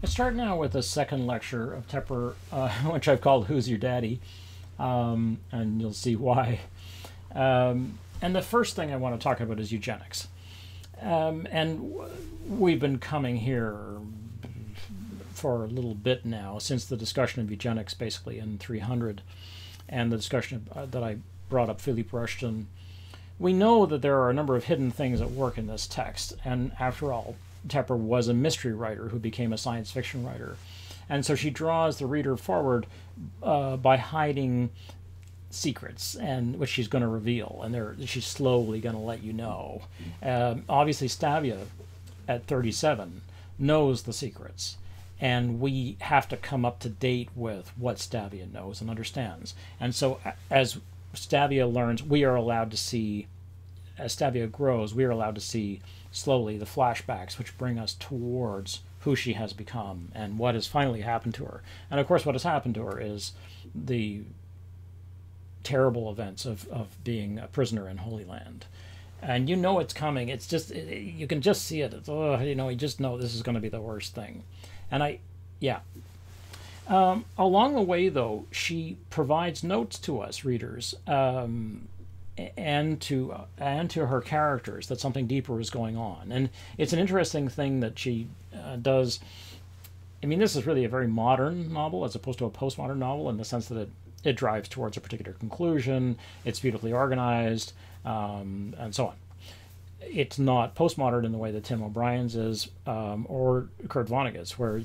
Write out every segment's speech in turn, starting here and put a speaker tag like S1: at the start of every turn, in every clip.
S1: I start now with the second lecture of Tepper, which I've called Who's Your Daddy? And you'll see why. And the first thing I want to talk about is eugenics. And we've been coming here for a little bit now, since the discussion of eugenics basically in 300, and the discussion that I brought up Philippe Rushton. We know that there are a number of hidden things at work in this text, and after all, Tepper was a mystery writer who became a science fiction writer. And so she draws the reader forward by hiding secrets, and which she's going to reveal, and she's slowly going to let you know. Obviously, Stavia, at 37, knows the secrets, and we have to come up to date with what Stavia knows and understands. And so as Stavia learns, we are allowed to see, as Stavia grows, we are allowed to see slowly the flashbacks which bring us towards who she has become and what has finally happened to her. And of course what has happened to her is the terrible events of being a prisoner in Holy Land. And you know it's coming. It's just, you can just see it. It's, you just know this is going to be the worst thing. And along the way, though, she provides notes to us readers, and to her characters, that something deeper is going on. And it's an interesting thing that she does. I mean, this is really a very modern novel as opposed to a postmodern novel, in the sense that it drives towards a particular conclusion. It's beautifully organized, and so on. It's not postmodern in the way that Tim O'Brien's is, or Kurt Vonnegut's, where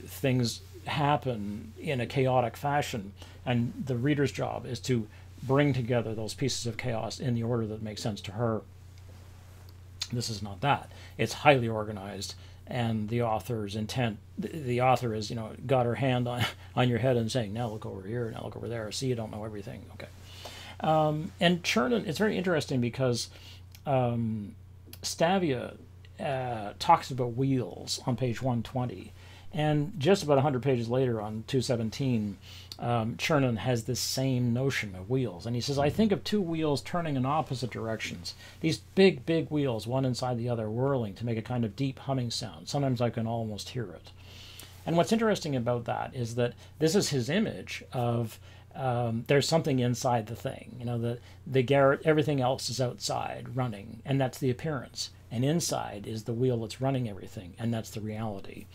S1: things happen in a chaotic fashion, and the reader's job is to bring together those pieces of chaos in the order that makes sense to her. This is not that. It's highly organized, and the author's intent, the author is, got her hand on your head and saying, now look over here, now look over there, see, you don't know everything. Okay. And Chernin, it's very interesting because Stavia talks about wheels on page 120, and just about 100 pages later on 217, Chernin has this same notion of wheels. And he says, I think of two wheels turning in opposite directions. These big, big wheels, one inside the other, whirling to make a kind of deep humming sound. Sometimes I can almost hear it. And what's interesting about that is that this is his image of there's something inside the thing. The garret, everything else is outside running, and that's the appearance. And inside is the wheel that's running everything, and that's the reality.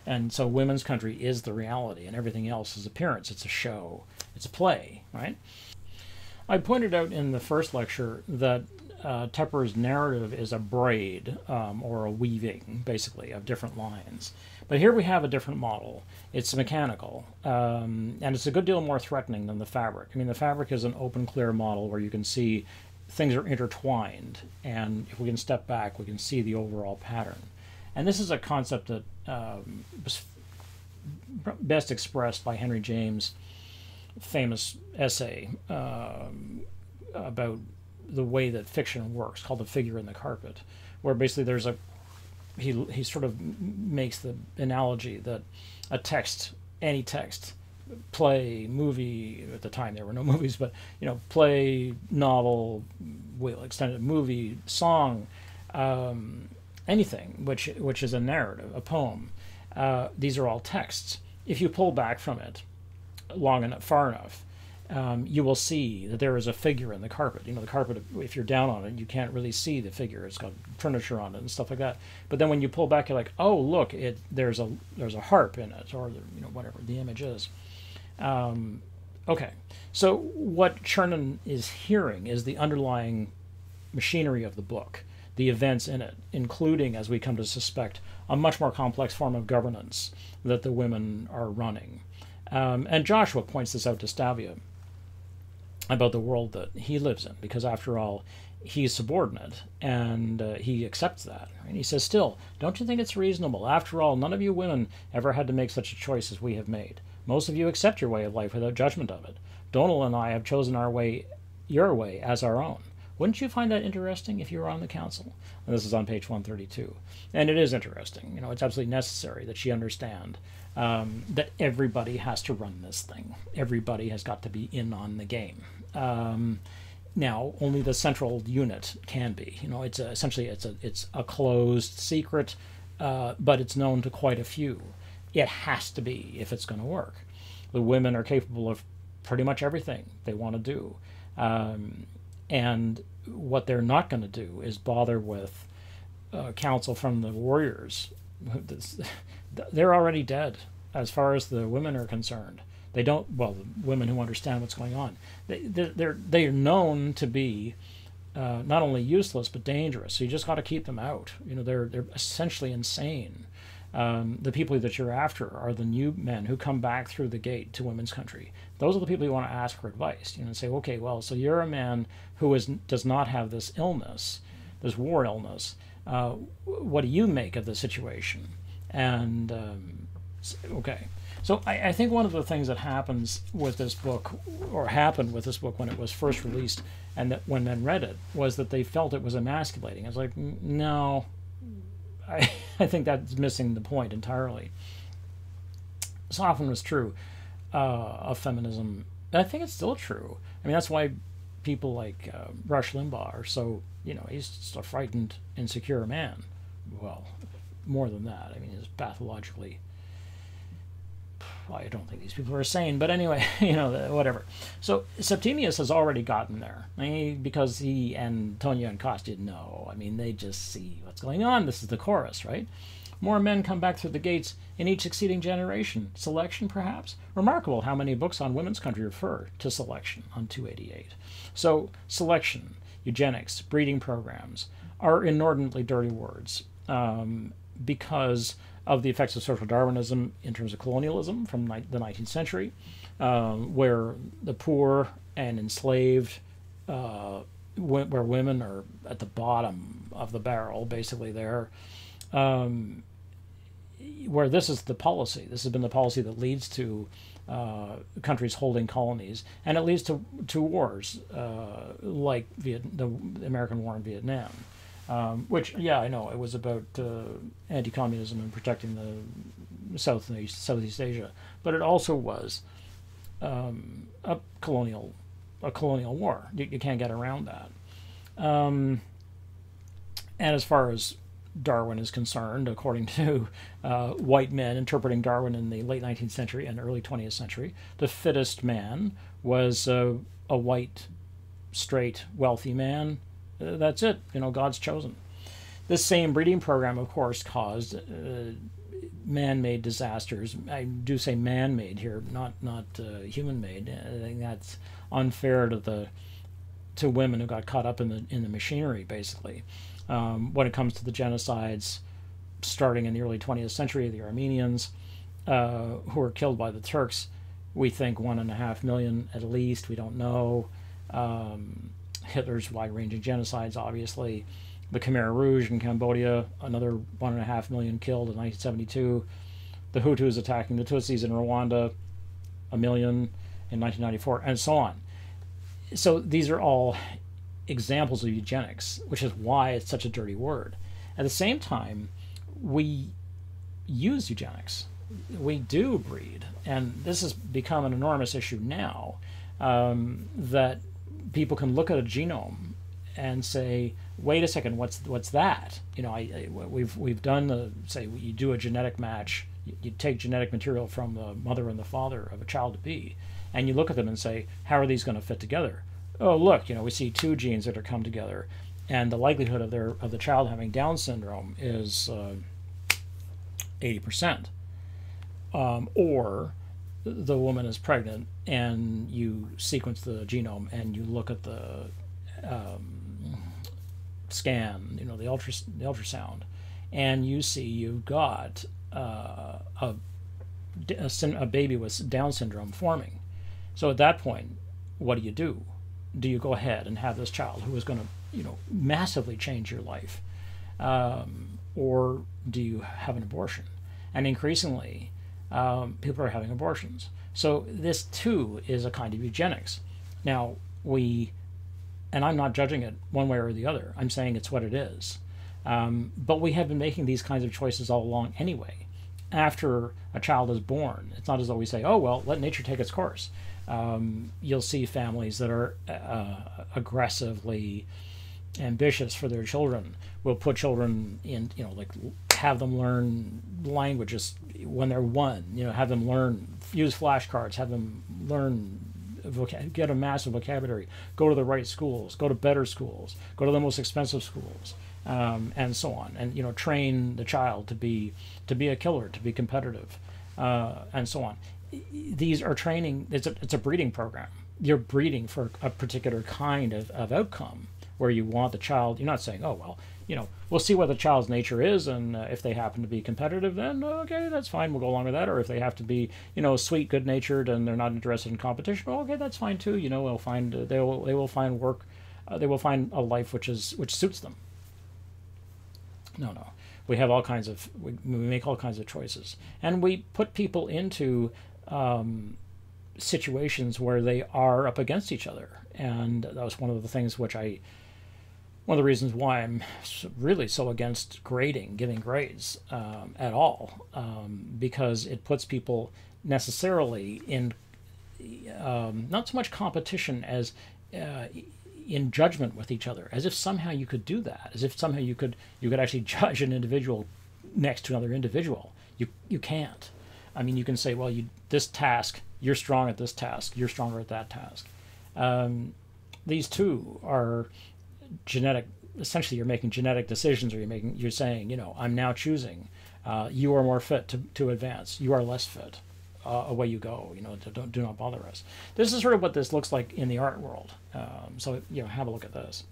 S1: And so Women's Country is the reality, and everything else is appearance. It's a show. It's a play, right? I pointed out in the first lecture that Tepper's narrative is a braid, or a weaving, basically, of different lines. But here we have a different model. It's mechanical, and it's a good deal more threatening than the fabric. I mean, the fabric is an open, clear model where you can see things are intertwined, and if we can step back, we can see the overall pattern. And this is a concept that was best expressed by Henry James' famous essay about the way that fiction works, called The Figure in the Carpet, where basically there's he sort of makes the analogy that a text, any text, play, movie, at the time there were no movies, but play, novel, extended movie, song, anything which is a narrative, a poem, these are all texts. If you pull back from it long enough, far enough, you will see that there is a figure in the carpet. The carpet, if you're down on it, you can't really see the figure. It's got furniture on it and stuff like that. But then when you pull back, you're like, oh, look, there's a harp in it, or whatever the image is. Okay, so what Chernin is hearing is the underlying machinery of the book, the events in it, including, as we come to suspect, a much more complex form of governance that the women are running. And Joshua points this out to Stavia about the world that he lives in, because after all, he's subordinate, and he accepts that. And he says, still, don't you think it's reasonable? After all, none of you women ever had to make such a choice as we have made. Most of you accept your way of life without judgment of it. Donal and I have chosen our way, your way, as our own. Wouldn't you find that interesting if you were on the council? And this is on page 132. And it is interesting. It's absolutely necessary that she understand that everybody has to run this thing. Everybody has got to be in on the game. Now, only the central unit can be. It's essentially it's a closed secret, but it's known to quite a few. It has to be if it's going to work. The women are capable of pretty much everything they want to do. And what they're not going to do is bother with counsel from the warriors. They're already dead as far as the women are concerned. They don't, well, the women who understand what's going on. They're known to be not only useless but dangerous. So you just got to keep them out. They're essentially insane. The people that you're after are the new men who come back through the gate to women's country. Those are the people you want to ask for advice. And say, okay, well, so you're a man who does not have this illness, this war illness. What do you make of the situation? And okay. So I think one of the things that happens with this book, or happened with this book when it was first released, and that when men read it, was that they felt it was emasculating. It's like, no, I think that's missing the point entirely. So often was true of feminism. And I think it's still true. I mean, that's why people like Rush Limbaugh are so, he's just a frightened, insecure man. Well, more than that. I mean, he's pathologically... Well, I don't think these people are sane, but anyway, whatever. So Septimius has already gotten there, because he and Tonya and Koss didn't know. I mean, they just see what's going on. This is the chorus, right? More men come back through the gates in each succeeding generation. Selection, perhaps? Remarkable how many books on women's country refer to selection on 288. So selection, eugenics, breeding programs are inordinately dirty words because of the effects of social Darwinism in terms of colonialism from the 19th century, where the poor and enslaved, where women are at the bottom of the barrel, basically there, where this is the policy. This has been the policy that leads to countries holding colonies, and it leads to wars like the American War in Vietnam. Which, yeah, I know, it was about anti-communism and protecting the Southeast Asia, but it also was a colonial war. You can't get around that. And as far as Darwin is concerned, according to white men interpreting Darwin in the late 19th century and early 20th century, the fittest man was a white, straight, wealthy man. That's it. God's chosen. This same breeding program, of course, caused man-made disasters. I do say man-made here, not human-made. I think that's unfair to women who got caught up in the machinery, basically. When it comes to the genocides, starting in the early 20th century, the Armenians who were killed by the Turks, we think 1.5 million at least. We don't know. Hitler's wide-ranging genocides, obviously. The Khmer Rouge in Cambodia, another 1.5 million killed in 1972. The Hutus attacking the Tutsis in Rwanda, 1 million in 1994, and so on. So these are all examples of eugenics, which is why it's such a dirty word. At the same time, we use eugenics. We do breed, and this has become an enormous issue now, that people can look at a genome and say, wait a second, what's that? We've done say you do a genetic match, you take genetic material from the mother and the father of a child to be, and you look at them and say, how are these going to fit together? Oh, look, we see two genes that are come together, and the likelihood of the child having Down syndrome is 80%. Or the woman is pregnant, and you sequence the genome, and you look at the scan, the ultrasound, and you see you've got a baby with Down syndrome forming. So at that point, what do? Do you go ahead and have this child who is going to, massively change your life, or do you have an abortion? And increasingly, people are having abortions. So this too is a kind of eugenics. Now and I'm not judging it one way or the other. I'm saying it's what it is. But we have been making these kinds of choices all along anyway. After a child is born, it's not as though we say, oh, well, let nature take its course. You'll see families that are aggressively ambitious for their children will put children in, like have them learn languages when they're 1. You know, have them use flashcards, have them learn, get a massive vocabulary, go to the right schools, go to better schools, go to the most expensive schools, and so on. And, you know, train the child to be a killer, to be competitive, and so on. These are training. It's a breeding program. You're breeding for a particular kind of outcome, where you want the child. You're not saying, oh well, you know, we'll see what the child's nature is, and if they happen to be competitive, then okay, that's fine, we'll go along with that. Or if they have to be, you know, sweet, good-natured, and they're not interested in competition, well, okay, that's fine too. You know, they'll find they will find work, they will find a life which suits them. No, we have all kinds of we make all kinds of choices, and we put people into situations where they are up against each other, and that was one of the things one of the reasons why I'm really so against grading, giving grades at all, because it puts people necessarily in not so much competition as in judgment with each other, as if somehow you could do that, as if somehow you could actually judge an individual next to another individual. You can't. I mean, you can say, well, this task, you're strong at this task, you're stronger at that task. These two are genetic. Essentially, you're making genetic decisions, or you're saying, you know, I'm now choosing. You are more fit to advance. You are less fit. Away you go. You know, do not bother us. This is sort of what this looks like in the art world. So, you know, have a look at this.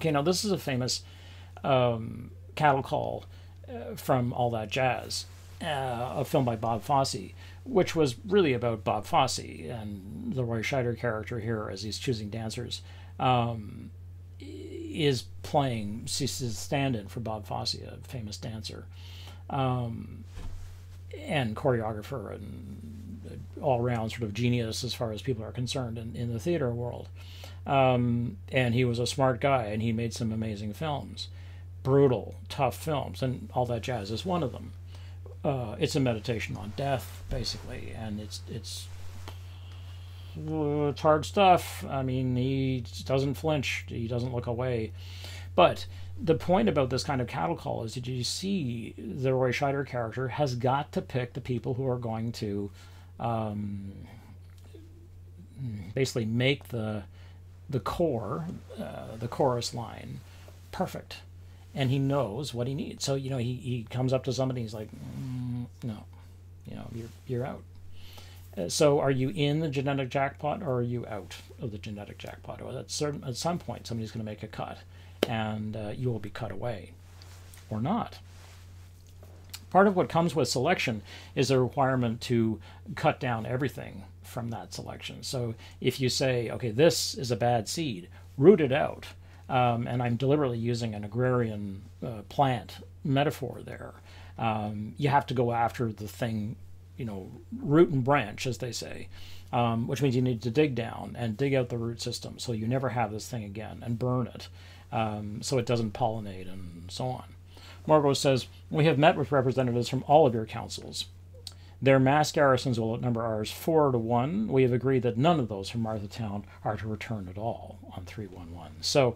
S1: Okay, now this is a famous cattle call from All That Jazz, a film by Bob Fosse, which was really about Bob Fosse and the Roy Scheider character here, as he's choosing dancers, is playing, she's a stand-in for Bob Fosse, a famous dancer. and choreographer and all-around sort of genius as far as people are concerned in the theater world. And he was a smart guy, and he made some amazing films, brutal, tough films, and All That Jazz is one of them. It's a meditation on death, basically, and it's hard stuff. I mean, he doesn't flinch, he doesn't look away. But the point about this kind of cattle call is that you see the Roy Scheider character has got to pick the people who are going to basically make the core, the chorus line, perfect. And he knows what he needs. So, he comes up to somebody, he's like, no, you're out. So are you in the genetic jackpot, or are you out of the genetic jackpot? Or at some point, somebody's going to make a cut, and you will be cut away, or not. Part of what comes with selection is a requirement to cut down everything from that selection. So if you say, okay, this is a bad seed, root it out, and I'm deliberately using an agrarian plant metaphor there, you have to go after the thing, root and branch, as they say, which means you need to dig down and dig out the root system so you never have this thing again, and burn it so it doesn't pollinate and so on. Margot says, we have met with representatives from all of your councils. Their mass garrisons will outnumber ours 4-1. We have agreed that none of those from Marthatown are to return at all on 311. So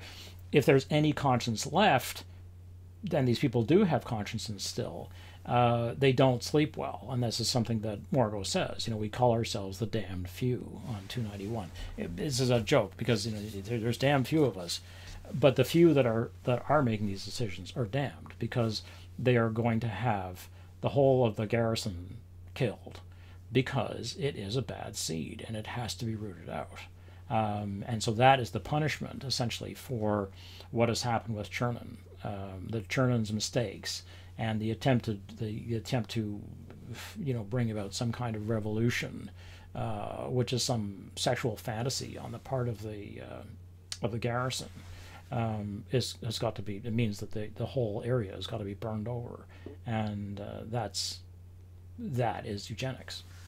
S1: if there's any conscience left, then these people do have consciences still. They don't sleep well, and this is something that Margot says. We call ourselves the damned few on 291. This is a joke because there's damn few of us, but the few that are making these decisions are damned, because they are going to have the whole of the garrison killed because it is a bad seed and it has to be rooted out. And so that is the punishment, essentially, for what has happened with Chernin, the Chernin's mistakes, and the attempt to bring about some kind of revolution, which is some sexual fantasy on the part of the garrison. Has got to be. It means that the whole area has got to be burned over, and that is eugenics.